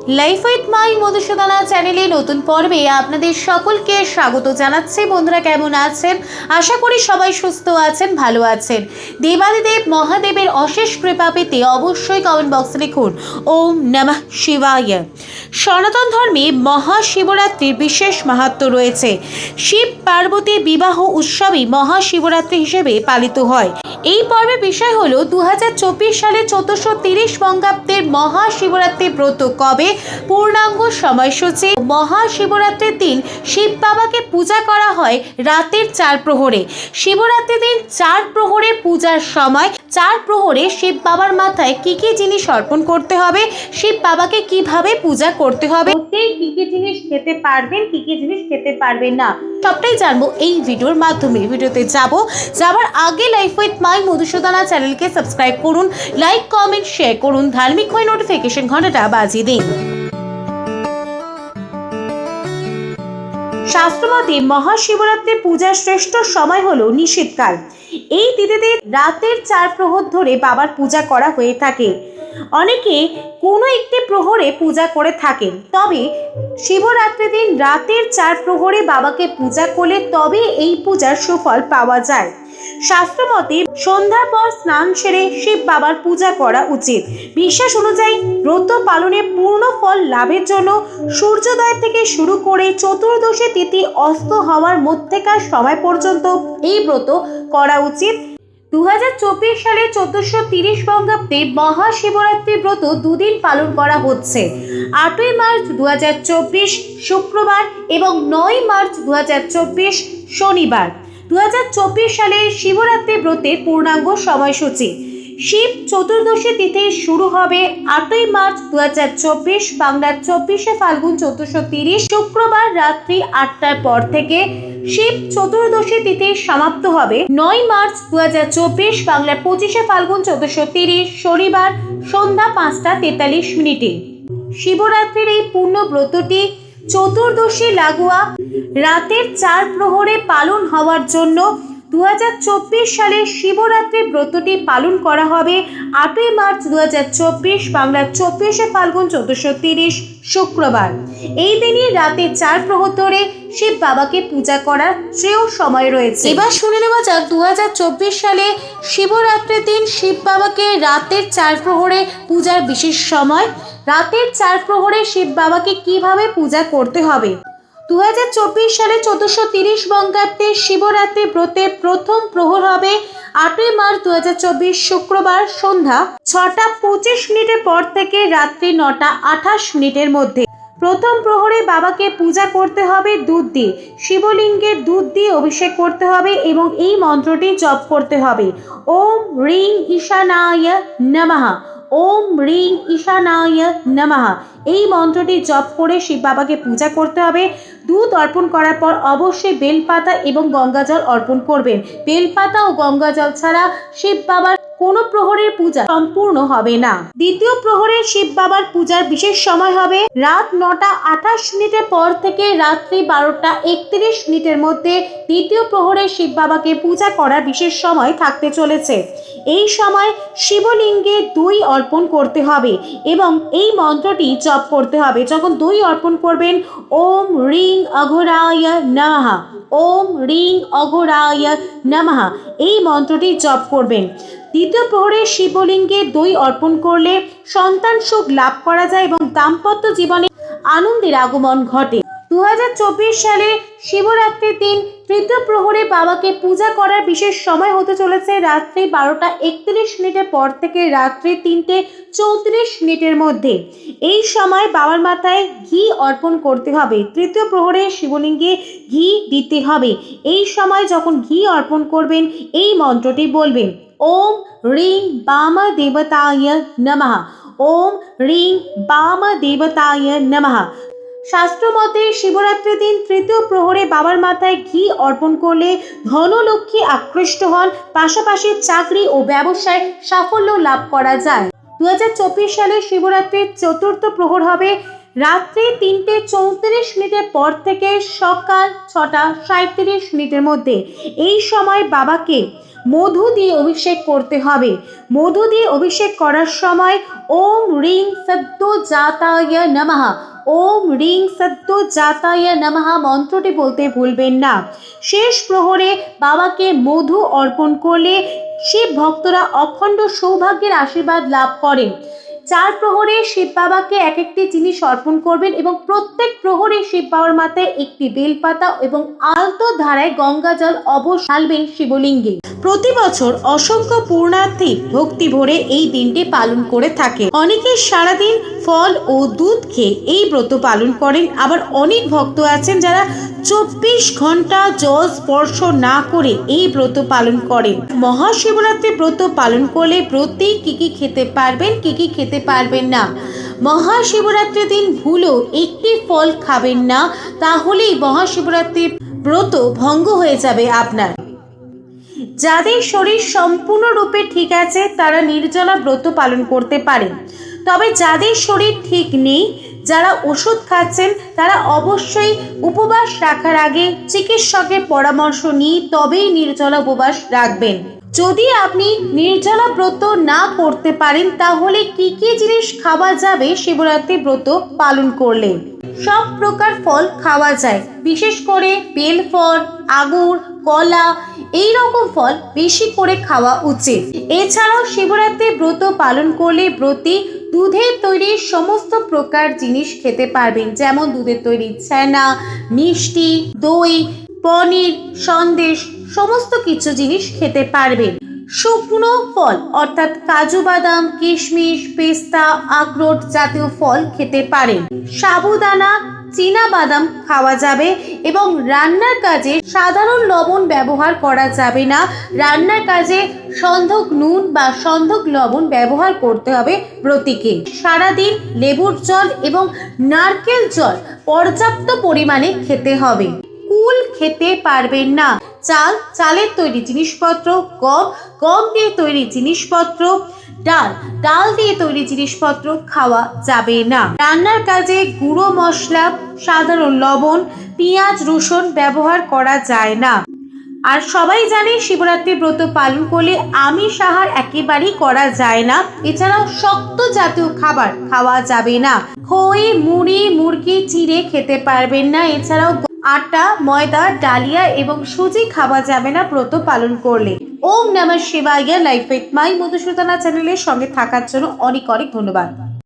Life with my Madhusudana চ্যানেলে নতুন পর্বে আপনাদের সকলকে স্বাগত জানাচ্ছি। বন্ধুরা কেমন আছেন? আশা করি সবাই সুস্থ আছেন, ভালো আছেন। দেবাদিদেব মহাদেবের অশেষ কৃপা পেতে অবশ্যই কমেন্ট বক্সে লিখুন ওম নমঃ শিবায়। সনাতন ধর্মে মহাশিবরাত্রির বিশেষ মাহাত্ম্য রয়েছে। শিব পার্বতী বিবাহ উৎসবই মহাশিবরাত্রি হিসেবে পালিত হয়। এই পর্বের বিষয় হলো 2024 সালে 1430 বঙ্গাব্দের মহাশিবরাত্রি ব্রত কবে, পূর্ণাঙ্গ সময়সূচি। মহাশিবরাত্রির দিন শিব বাবাকে পূজা করা হয় রাতের 4 প্রহরে। শিবরাত্রির দিন 4 প্রহরে পূজার সময় 4 প্রহরে শিব বাবার মাথায় কি কি জিনিস অর্পণ করতে হবে, শিব বাবাকে কিভাবে পূজা করতে হবে, কি কি জিনিস খেতে পারবেন, কি কি জিনিস খেতে পারবেন না, সবটাই জানবো এই ভিডিওর মাধ্যমে। ভিডিওতে যাবার আগে লাইফ উইথ মাই মধুসূদনা চ্যানেলকে সাবস্ক্রাইব করুন, লাইক কমেন্ট শেয়ার করুন, ধার্মিক হয়ে নোটিফিকেশন ঘন্টাটা বাজিয়ে দিন। শাস্ত্রমতে মহাশিবরাত্রির পূজার শ্রেষ্ঠ সময় হলো নিশীথকাল। এই তিথিতে রাতের 4 প্রহর ধরে বাবার পূজা করা হয়ে থাকে। অনেকে কোনো একটি প্রহরে পূজা করে থাকেন, তবে শিবরাত্রির দিন রাতের 4 প্রহরে বাবাকে পূজা করলে তবে এই পূজার সুফল পাওয়া যায়। শাস্ত্রমতে সন্ধ্যার পর স্নান সেরে শিব বাবার পূজা করা উচিত। বিশ্বাস অনুযায়ী ব্রত পালনে পূর্ণ ফল লাভের জন্য সূর্যোদয় থেকে শুরু করে চতুর্দশী তিথি অস্ত হওয়ার মধ্যেকার সময় পর্যন্ত এই ব্রত করা উচিত। 2024 সালে 1430 বঙ্গাব্দে মহাশিবরাত্রি ব্রত 2 দিন পালন করা হচ্ছে। 8ই মার্চ 2024 শুক্রবার এবং 9ই মার্চ 2024 শনিবার। 2024 সালে শিবরাত্রি ব্রতের পূর্ণাঙ্গ সময়সূচি। শিব চতুর্দশী তিথি শুরু হবে 8ই মার্চ 2024 বাংলার 24শে ফাল্গুন 1430 শুক্রবার রাত্রি 8টার পর থেকে। শিব চতুর্দশী তিথি সমাপ্ত হবে 9 মার্চ 2024 বাংলার 25শে ফাল্গুন 1430 শনিবার সন্ধ্যা 5টা 43 মিনিটে। শিবরাত্রির এই পূর্ণ ব্রতটি চতুর্দশী লাগোয়া রাতের 4 প্রহরে পালন হওয়ার জন্য 2024 সালে শিবরাত্রি ব্রতটি পালন করা হবে 8ই মার্চ 2024 বাংলার 24শে ফাল্গুন 1430 শুক্রবার। এই দিনই রাতে 4 প্রহর ধরে শিব বাবাকে পূজা করার শ্রেয় সময় রয়েছে। এবার শুনে নেওয়া যাক 2024 সালে শিবরাত্রির দিন শিব বাবাকে রাতের 4 প্রহরে পূজার বিশেষ সময়। রাতের 4 প্রহরে শিব বাবাকে কিভাবে পূজা করতে হবে। 2024 সালে 1430 বঙ্গাব্দে শিবরাত্রি ব্রতের প্রথম প্রহর হবে 8ই মার্চ 2024 শুক্রবার সন্ধ্যা 6টা 25 মিনিটের পর থেকে রাত্রি 9টা 28 মিনিটের মধ্যে। প্রথম প্রহরে বাবাকে পূজা করতে হবে দুধ দিয়ে। শিবলিঙ্গের দুধ দিয়ে অভিষেক করতে হবে এবং এই মন্ত্রটি জপ করতে হবে ওম রিং ঈশানায় নমঃ, ওম রিং ঈশানায় নমঃ। এই মন্ত্রটি জপ করে শিব বাবাকে পূজা করতে হবে। দুধ অর্পণ করার পর অবশ্যই বেলপাতা এবং গঙ্গাজল অর্পণ করবেন। বেলপাতা ও গঙ্গাজল ছাড়া শিব বাবার কোনো প্রহরের পূজা সম্পূর্ণ হবে না। দ্বিতীয় প্রহরে শিব বাবার পূজার বিশেষ সময় হবে রাত 9টা 28 মিনিটের পর থেকে রাত্রি 12টা 31 মিনিটের মধ্যে। দ্বিতীয় প্রহরে শিব বাবাকে পূজা করার বিশেষ সময় থাকতে চলেছে। এই সময় শিবলিঙ্গে দই অর্পণ করতে হবে এবং এই মন্ত্রটি জপ করতে হবে। যখন দই অর্পণ করবেন ওম রিং অঘোরায় নমঃ, ওম রিং অঘোরায় নমঃ এই মন্ত্রটি জপ করবেন। দ্বিতীয় প্রহরে শিবলিঙ্গে দই অর্পণ করলে সন্তান সুখ লাভ করা যায় এবং দাম্পত্য জীবনে আনন্দের আগমন ঘটে। 2024 সালে শিবরাত্রির দিন তৃতীয় প্রহরে বাবাকে পূজা করার বিশেষ সময় হতে চলেছে রাত্রি 12টা 31 মিনিটের পর থেকে রাত্রি 3টে 34 মিনিটের মধ্যে। এই সময় বাবার মাথায় ঘি অর্পণ করতে হবে। তৃতীয় প্রহরে শিবলিঙ্গে ঘি দিতে হবে। এই সময় যখন ঘি অর্পণ করবেন এই মন্ত্রটি বলবেন ওম রিং বাম দেবতায় নমঃ, ওম রিং বাম দেবতায় নমঃ। শাস্ত্রমতে শিবরাত্রির দিন তৃতীয় প্রহরে বাবার মাথায় ঘি অর্পণ করলে ধনলক্ষ্মী আকৃষ্ট হন, পাশাপাশি চাকরি ও ব্যবসায় সাফল্য লাভ করা যায়। 2024 সালে শিবরাত্রির চতুর্থ প্রহর হবে রাত্রি 3টে 34 মিনিটের পর থেকে সকাল 6টা 37 মিনিটের মধ্যে। এই সময় বাবাকে মধু দিয়ে অভিষেক করতে হবে। মধু দিয়ে অভিষেক করার সময় ওম রিং সদ্য জাতায় নমঃ, ওম রিং সদ্য জাতায় নমঃ মন্ত্রটি বলতে ভুলবেন না। শেষ প্রহরে বাবাকে মধু অর্পণ করলে শিব ভক্তরা অখণ্ড সৌভাগ্যের আশীর্বাদ লাভ করেন। 4 প্রহরে শিব বাবাকে এক একটি জিনিস অর্পণ করবেন এবং প্রত্যেক প্রহরে শিব বাবার মাথায় একটি বেলপাতা এবং আলতো ধারায় গঙ্গা জল অবশ্যই ঢালবেন শিবলিঙ্গে। প্রতি বছর অসংখ্য পূর্ণার্থী ভক্তি ভরে এই দিনটি পালন করে থাকে। অনেকে সারাদিন ফল ও দুধ খেয়ে এই ব্রত পালন করেন। আবার অনেক ভক্ত আছেন যারা 24 ঘন্টা জল স্পর্শ না করে এই ব্রত পালন করেন। মহাশিবরাত্রি ব্রত পালন করলে ব্রতে কি খেতে পারবেন, কি খেতে পারবেন না। মহাশিবরাত্রির দিন ভুলেও একটি ফল খাবেন না, তাহলেই মহাশিবরাত্রির ব্রত ভঙ্গ হয়ে যাবে আপনার। যাদের শরীর সম্পূর্ণরূপে ঠিক আছে তারা নির্জলা ব্রত পালন করতে পারেন। তবে যাদের শরীর ঠিক নেই, যারা ওষুধ খাচ্ছেন, তারা অবশ্যই উপবাস রাখার আগে চিকিৎসকের পরামর্শ নিয়ে তবেই নির্জলা উপবাস রাখবেন। যদি আপনি নির্জলা ব্রত না করতে পারেন তাহলে কি জিনিস খাওয়া যাবে শিবরাত্রি ব্রত পালন করলে? সব প্রকার ফল খাওয়া যায়, বিশেষ করে বেল ফল, আঙুর, কলা এই রকম ফল বেশি করে খাওয়া উচিত। এছাড়াও শিবরাত্রি ব্রত পালন করলে ব্রতী দুধের তৈরি সমস্ত প্রকার জিনিস খেতে পারবেন, যেমন দুধের তৈরি ছানা, মিষ্টি, দই, পনির, সন্দেশ সমস্ত কিছু জিনিস খেতে পারবেন। শুকনো ফল অর্থাৎ কাজু বাদাম, কিশমিশ, পেস্তা, আখরোট জাতীয় ফল খেতে পারেন। সাবুদানা, চীনা বাদাম খাওয়া যাবে এবং রান্নার কাজে সাধারণ লবণ ব্যবহার করা যাবে না। রান্নার কাজে সন্ধক নুন বা সন্ধক লবণ ব্যবহার করতে হবে ব্রতীকে। সারাদিন লেবুর জল এবং নারকেল জল পর্যাপ্ত পরিমাণে খেতে হবে। কুল খেতে পারবেন না। চালের তৈরি জিনিসপত্র, গম দিয়ে তৈরি জিনিসপত্র, ডাল দিয়ে তৈরি জিনিসপত্র খাওয়া যাবে না। রান্নার কাজে গুঁড়ো মশলা, সাধারণ লবণ, পেঁয়াজ, রসুন ব্যবহার করা যায় না। আর সবাই জানে শিবরাত্রি ব্রত পালন করলে আমিষ আহার একেবারেই করা যায় না। এছাড়াও শক্ত জাতীয় খাবার খাওয়া যাবে না। খই, মুড়ি, মুরগি চিড়ে খেতে পারবেন না। এছাড়াও আটা, ময়দা, ডালিয়া এবং সুজি খাওয়া যাবে না ব্রত পালন করলে। ওম নমঃ শিবায়। লাইফ উইথ মাই মধুসূদনা চ্যানেলের সঙ্গে থাকার জন্য অনেক ধন্যবাদ।